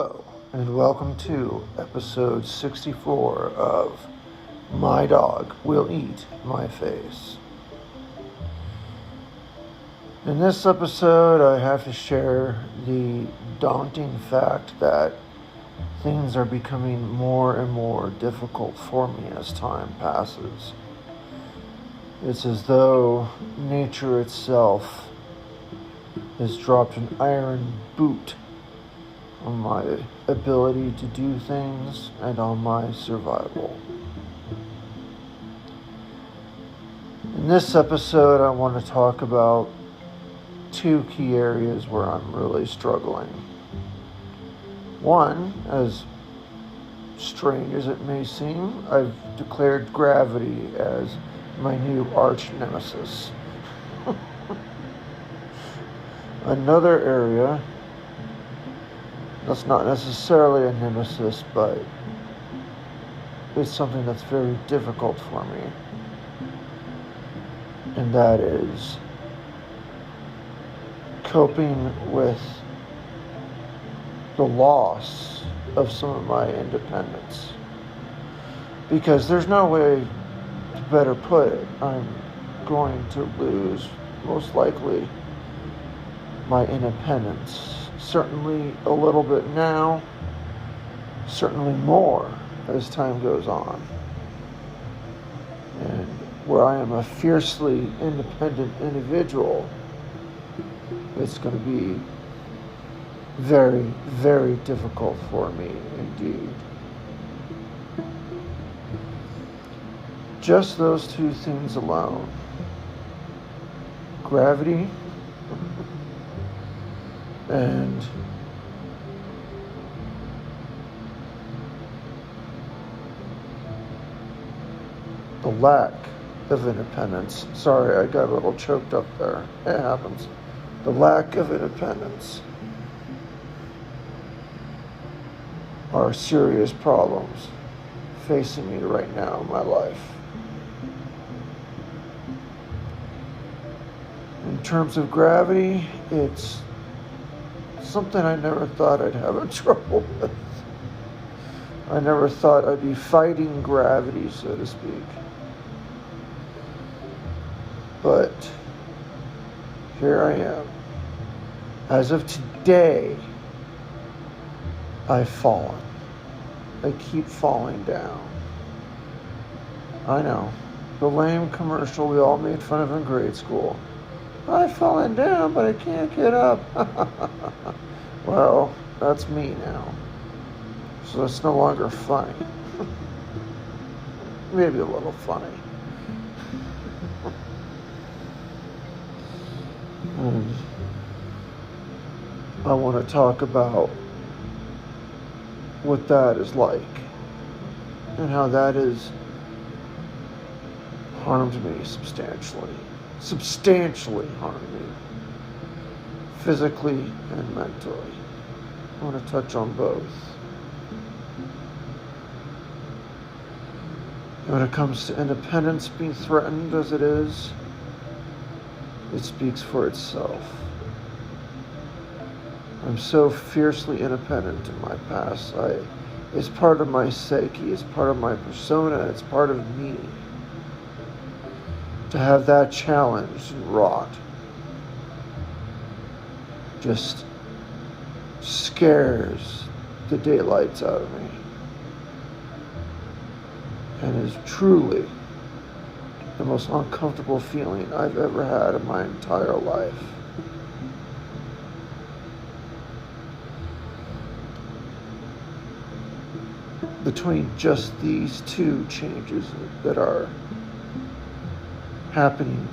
Hello, and welcome to episode 64 of My Dog Will Eat My Face. In this episode, I have to share the daunting fact that things are becoming more and more difficult for me as time passes. It's as though nature itself has dropped an iron boot on my ability to do things and on my survival. In this episode, I want to talk about two key areas where I'm really struggling. One, as strange as it may seem, I've declared gravity as my new arch nemesis. Another area that's not necessarily a nemesis, but it's something that's very difficult for me, and that is coping with the loss of some of my independence. Because there's no way to better put it. I'm going to lose, most likely, my independence. Certainly a little bit now, certainly more as time goes on. And where I am a fiercely independent individual, it's going to be very, very difficult for me indeed. Just those two things alone, gravity and the lack of independence. Sorry, I got a little choked up there. It happens. The lack of independence are serious problems facing me right now in my life. In terms of gravity, it's something I never thought I'd have trouble with. I never thought I'd be fighting gravity, so to speak. But here I am. As of today, I've fallen. I keep falling down. I know. The lame commercial we all made fun of in grade school. I've fallen down, but I can't get up. Well, that's me now. So it's no longer funny. Maybe a little funny. And I want to talk about what that is like and how that has harmed me substantially harmed me, physically and mentally. I want to touch on both. When it comes to independence being threatened as it is, it speaks for itself. I'm so fiercely independent in my past. It's part of my psyche, it's part of my persona, it's part of me. To have that challenged and wrought just scares the daylights out of me. And is truly the most uncomfortable feeling I've ever had in my entire life. Between just these two changes that are happening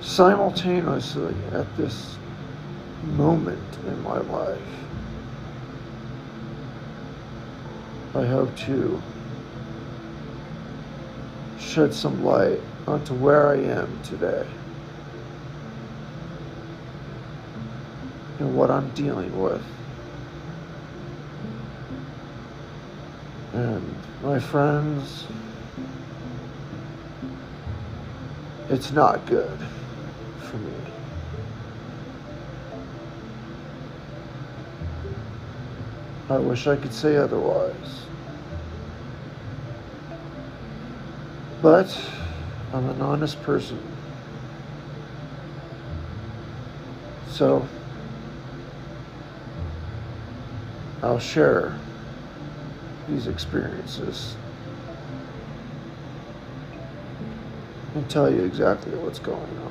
simultaneously at this moment in my life, I hope to shed some light onto where I am today and what I'm dealing with. And my friends, it's not good for me. I wish I could say otherwise. But I'm an honest person. So I'll share these experiences and tell you exactly what's going on.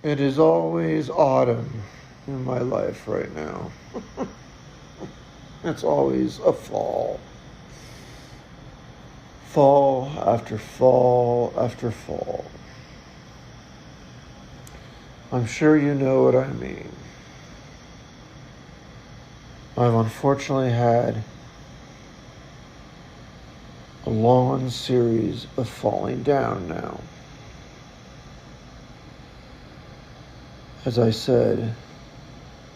It is always autumn in my life right now. It's always a fall. Fall after fall after fall. I'm sure you know what I mean. I've unfortunately had a long series of falling down now. As I said,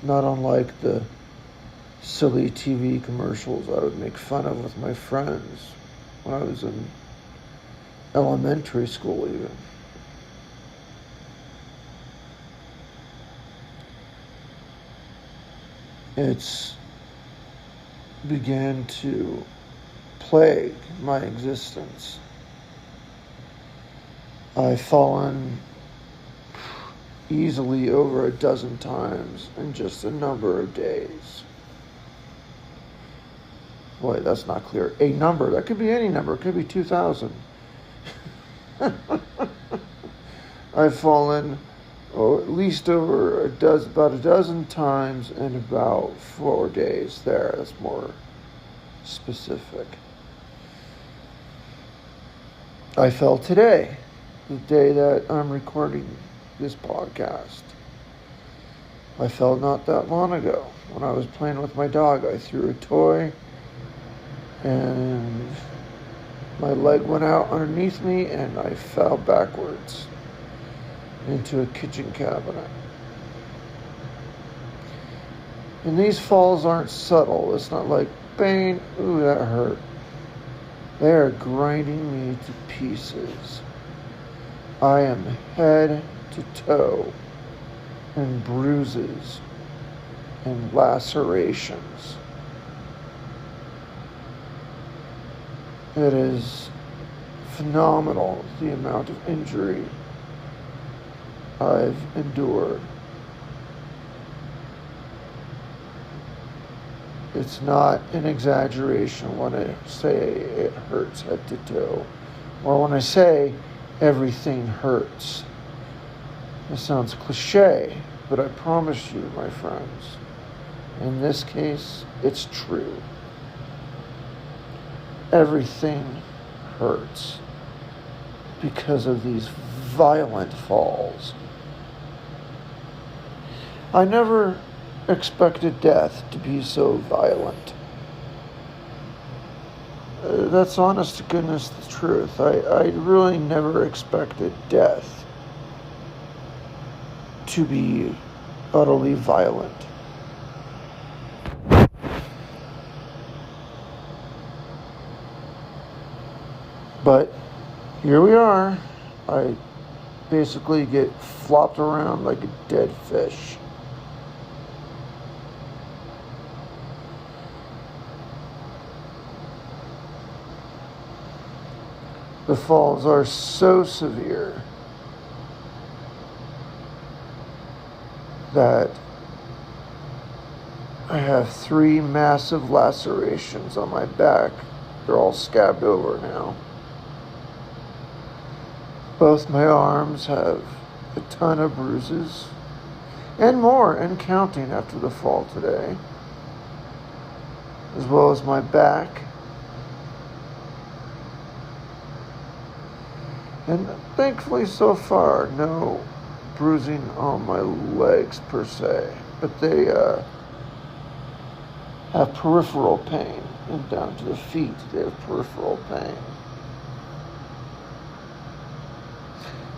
not unlike the silly TV commercials I would make fun of with my friends when I was in elementary school even. It's began to plague my existence. I've fallen easily over a dozen times in just a number of days. Boy, that's not clear. A number, that could be any number. It could be 2,000. I've fallen at least over about a dozen times in about 4 days there. That's more specific. I fell today, the day that I'm recording this podcast. I fell not that long ago when I was playing with my dog. I threw a toy and my leg went out underneath me and I fell backwards into a kitchen cabinet. And these falls aren't subtle. It's not like, bang, ooh, that hurt. They are grinding me to pieces. I am head to toe in bruises and lacerations. It is phenomenal the amount of injury I've endured. It's not an exaggeration when I say it hurts head to toe, or when I say everything hurts. It sounds cliche, but I promise you, my friends, in this case, it's true. Everything hurts because of these violent falls. I never expected death to be so violent. That's honest to goodness the truth. I really never expected death to be utterly violent. But here we are. I basically get flopped around like a dead fish. The falls are so severe that I have 3 massive lacerations on my back. They're all scabbed over now. Both my arms have a ton of bruises, and more, and counting after the fall today, as well as my back. And thankfully so far, no bruising on my legs per se, but they have peripheral pain, and down to the feet they have peripheral pain.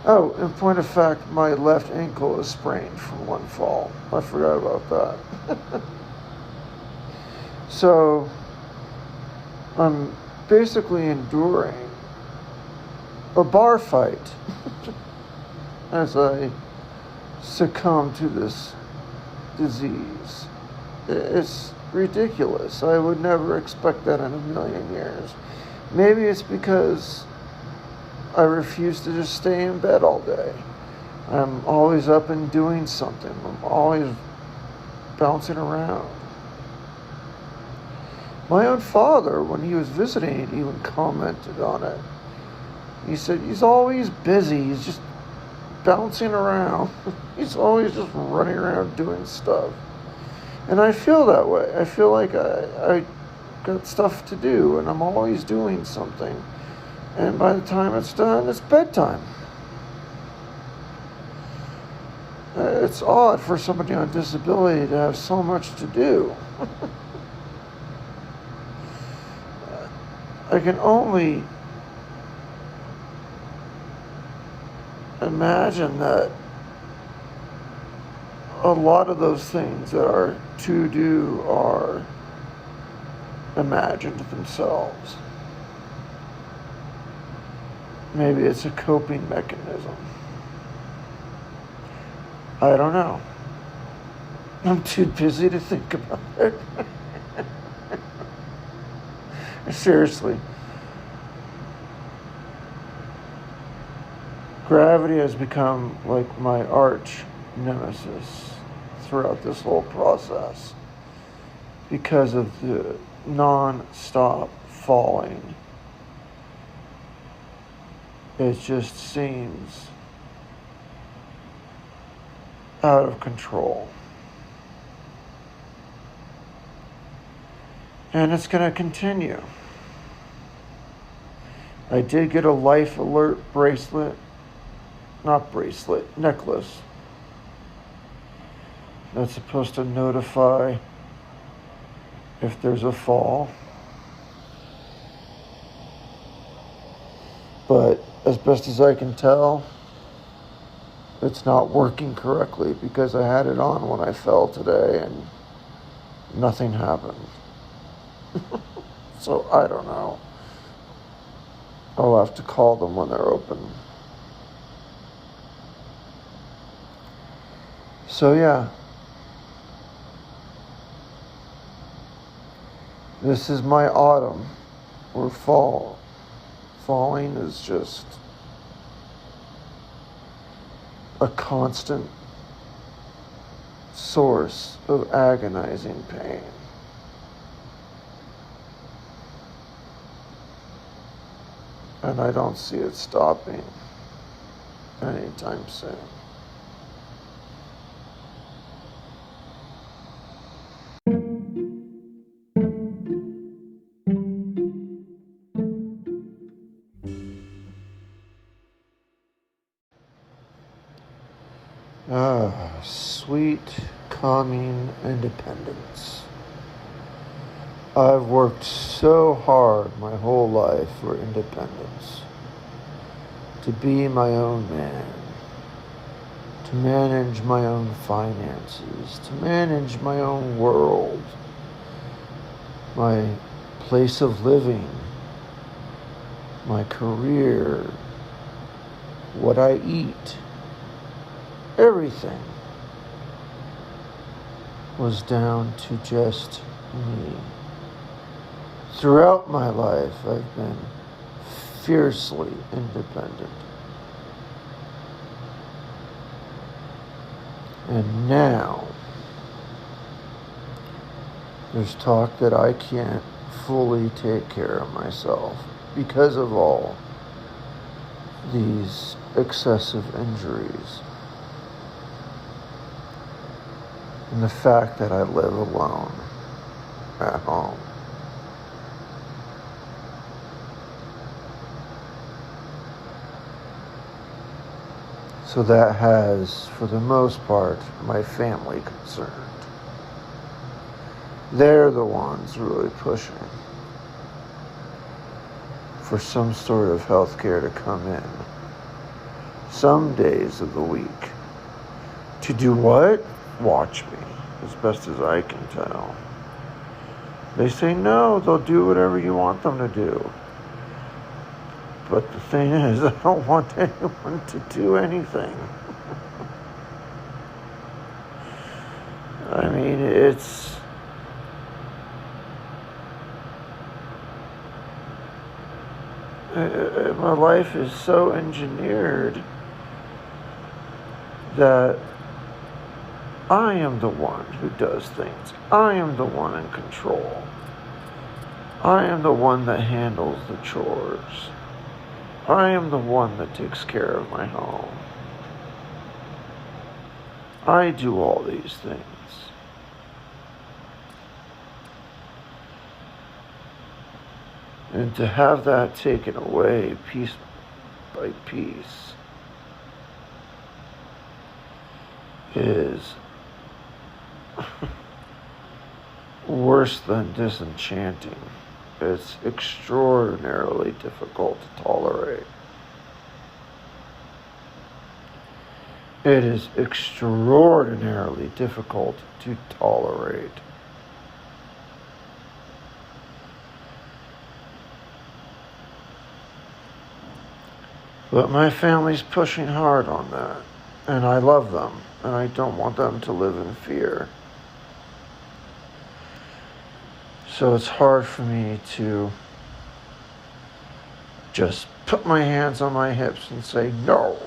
Oh, in point of fact, my left ankle is sprained from one fall. I forgot about that. So, I'm basically enduring a bar fight as I succumb to this disease. It's ridiculous. I would never expect that in a million years. Maybe it's because I refuse to just stay in bed all day. I'm always up and doing something. I'm always bouncing around. My own father, when he was visiting, even commented on it. He said, he's always busy. He's just bouncing around. He's always just running around doing stuff. And I feel that way. I feel like I got stuff to do, and I'm always doing something. And by the time it's done, it's bedtime. It's odd for somebody on disability to have so much to do. I can only imagine that a lot of those things that are to do are imagined themselves. Maybe it's a coping mechanism. I don't know. I'm too busy to think about it. Seriously. Gravity has become like my arch nemesis throughout this whole process because of the non-stop falling. It just seems out of control. And it's going to continue. I did get a life alert necklace. That's supposed to notify if there's a fall. But as best as I can tell, it's not working correctly because I had it on when I fell today and nothing happened. So I don't know. I'll have to call them when they're open. So yeah. This is my autumn or fall. Falling is just a constant source of agonizing pain. And I don't see it stopping anytime soon. Sweet, calming independence. I've worked so hard my whole life for independence. To be my own man. To manage my own finances. To manage my own world. My place of living. My career. What I eat. Everything was down to just me. Throughout my life, I've been fiercely independent. And now, there's talk that I can't fully take care of myself because of all these excessive injuries. And the fact that I live alone at home. So that has, for the most part, my family concerned. They're the ones really pushing for some sort of health care to come in some days of the week. To do what? Watch me, as best as I can tell. They say no, they'll do whatever you want them to do. But the thing is, I don't want anyone to do anything. I mean, my life is so engineered that I am the one who does things. I am the one in control. I am the one that handles the chores. I am the one that takes care of my home. I do all these things. And to have that taken away piece by piece is worse than disenchanting. It's extraordinarily difficult to tolerate. It is extraordinarily difficult to tolerate. But my family's pushing hard on that, and I love them, and I don't want them to live in fear. So it's hard for me to just put my hands on my hips and say no.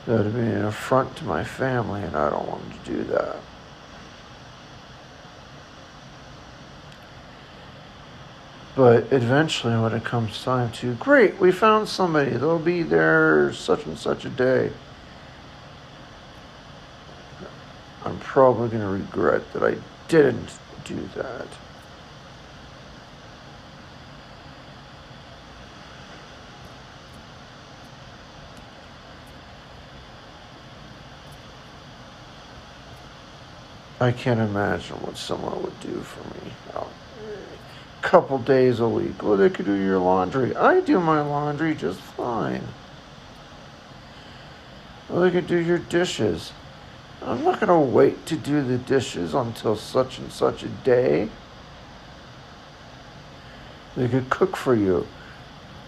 That would be an affront to my family, and I don't want to do that. But eventually, when it comes time to, great, we found somebody, they'll be there such and such a day, I'm probably going to regret that I didn't do that. I can't imagine what someone would do for me. Couple days a week. Well, they could do your laundry. I do my laundry just fine. Well, they could do your dishes. I'm not going to wait to do the dishes until such and such a day. They could cook for you.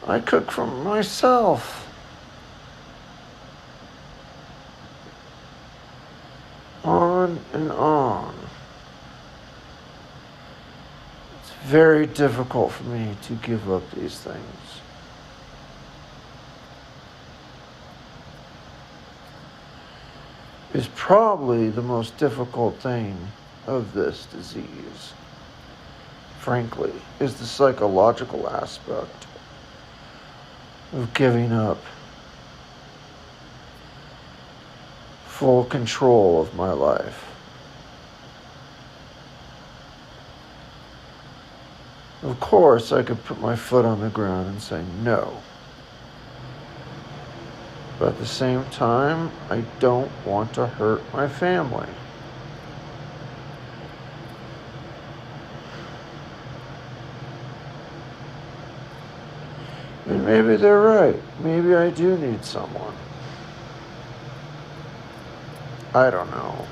I cook for myself. On and on. Very difficult for me to give up these things. It's probably the most difficult thing of this disease, frankly, is the psychological aspect of giving up full control of my life. Of course, I could put my foot on the ground and say no. But at the same time, I don't want to hurt my family. And maybe they're right. Maybe I do need someone. I don't know.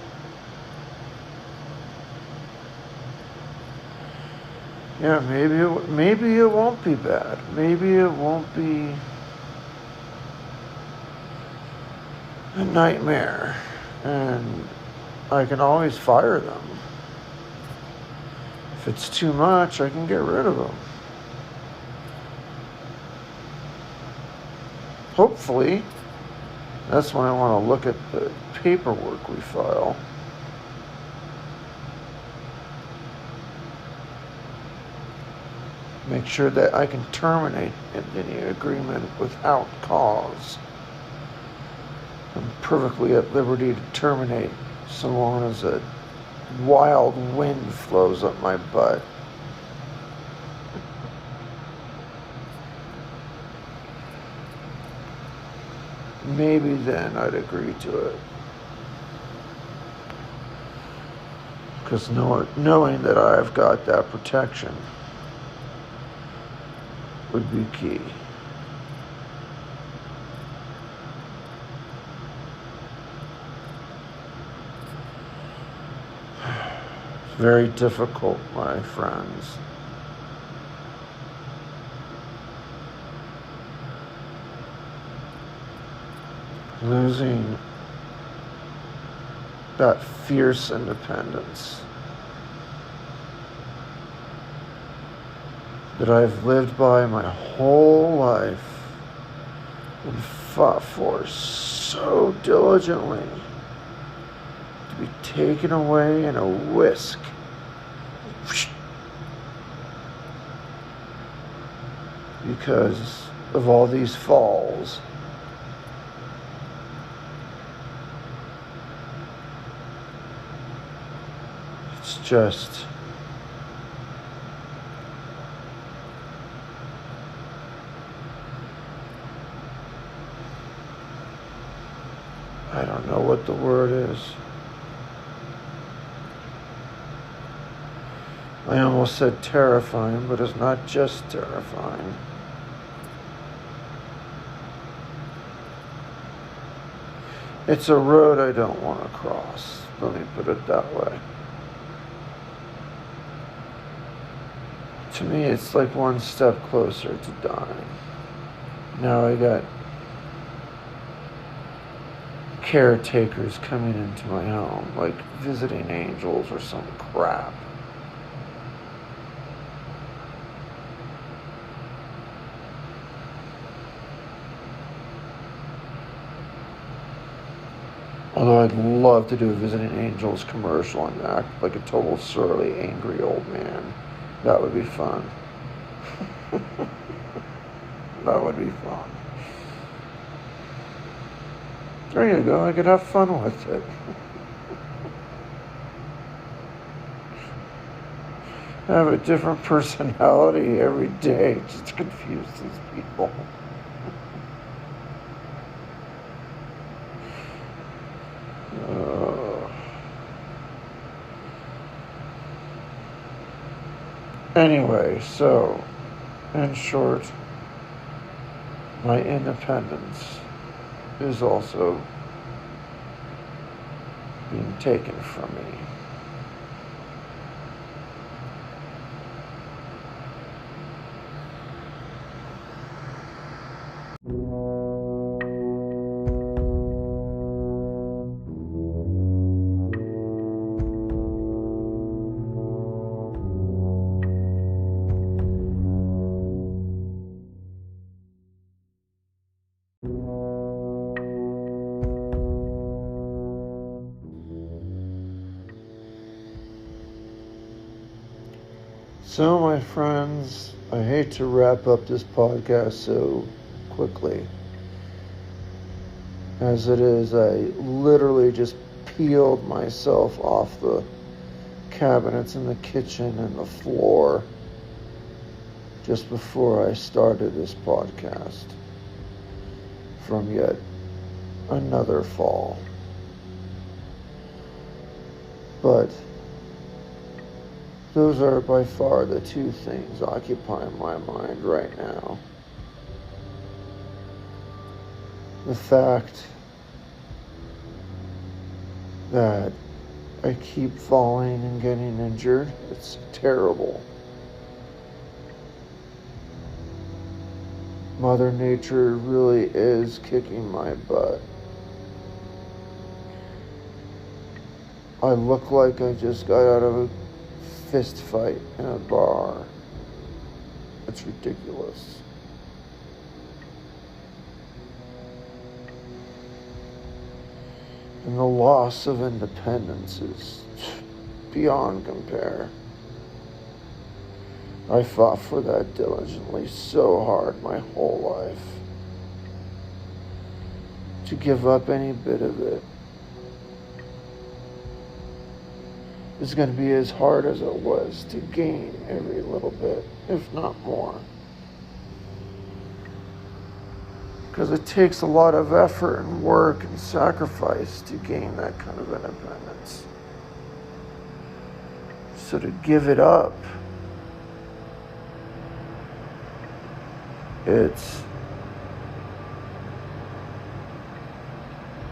Yeah, maybe it won't be bad. Maybe it won't be a nightmare, and I can always fire them. If it's too much, I can get rid of them. Hopefully, that's when I want to look at the paperwork we file. Make sure that I can terminate any agreement without cause. I'm perfectly at liberty to terminate so long as a wild wind flows up my butt. Maybe then I'd agree to it. Because knowing that I've got that protection would be key. Very difficult, my friends. Losing that fierce independence that I've lived by my whole life and fought for so diligently to be taken away in a whisk. Because of all these falls. It's just I don't know what the word is. I almost said terrifying, but it's not just terrifying. It's a road I don't want to cross. Let me put it that way. To me, it's like one step closer to dying. Now I got caretakers coming into my home, like visiting angels or some crap. Although I'd love to do a Visiting Angels commercial and act like a total surly, angry old man. That would be fun. That would be fun. There you go. I could have fun with it. Have a different personality every day just to confuse these people. Anyway, so, in short, my independence is also being taken from me. So, my friends, I hate to wrap up this podcast so quickly. As it is, I literally just peeled myself off the cabinets in the kitchen and the floor just before I started this podcast from yet another fall. But those are by far the two things occupying my mind right now. The fact that I keep falling and getting injured, it's terrible. Mother Nature really is kicking my butt. I look like I just got out of a fist fight in a bar. It's ridiculous. And the loss of independence is beyond compare. I fought for that diligently so hard my whole life. To give up any bit of it is going to be as hard as it was to gain every little bit, if not more. Because it takes a lot of effort and work and sacrifice to gain that kind of independence. So to give it up, it's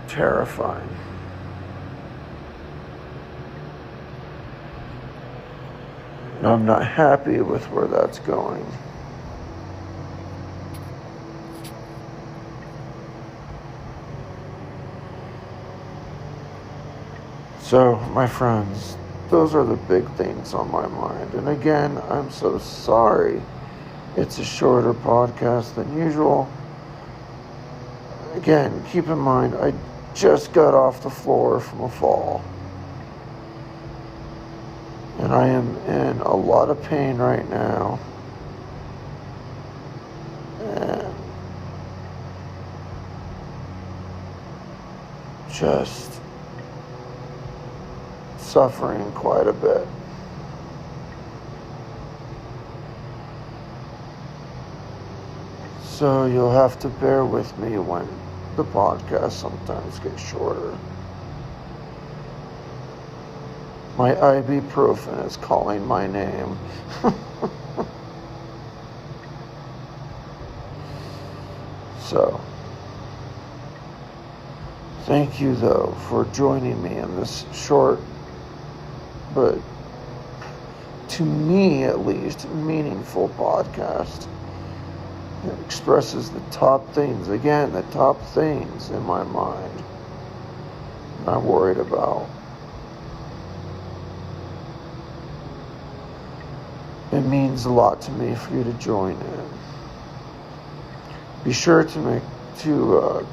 terrifying. I'm not happy with where that's going. So, my friends, those are the big things on my mind. And again, I'm so sorry it's a shorter podcast than usual. Again, keep in mind, I just got off the floor from a fall. And I am in a lot of pain right now. And just suffering quite a bit. So you'll have to bear with me when the podcast sometimes gets shorter. My ibuprofen is calling my name. So, thank you though for joining me in this short, but to me at least, meaningful podcast. It expresses the top things in my mind that I'm worried about. It means a lot to me for you to join in. Be sure to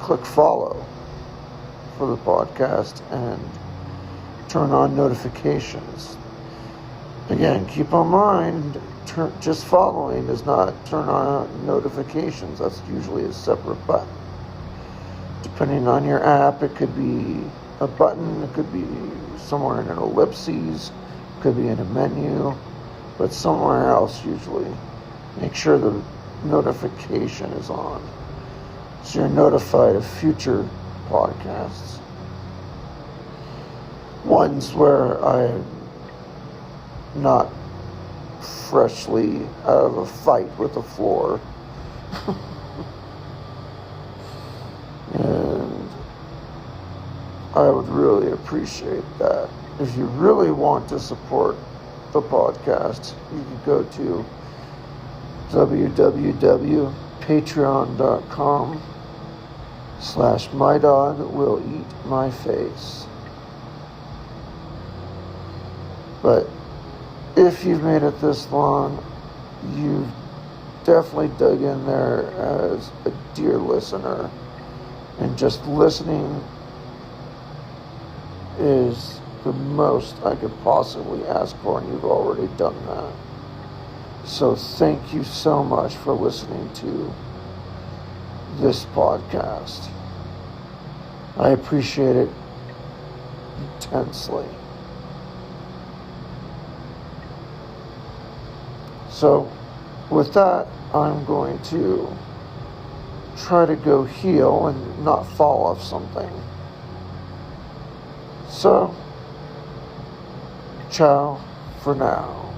click follow for the podcast and turn on notifications. Again, keep in mind, just following does not turn on notifications. That's usually a separate button. Depending on your app, it could be a button, it could be somewhere in an ellipses, it could be in a menu, but somewhere else usually. Make sure the notification is on, so you're notified of future podcasts. Ones where I'm not freshly out of a fight with the floor. And I would really appreciate that. If you really want to support the podcast, you can go to www.patreon.com/mydogwilleeatmyface. But if you've made it this long, you've definitely dug in there as a dear listener. And just listening is the most I could possibly ask for, and you've already done that. So thank you so much for listening to this podcast. I appreciate it intensely. So, with that, I'm going to try to go heal and not fall off something. So, ciao for now.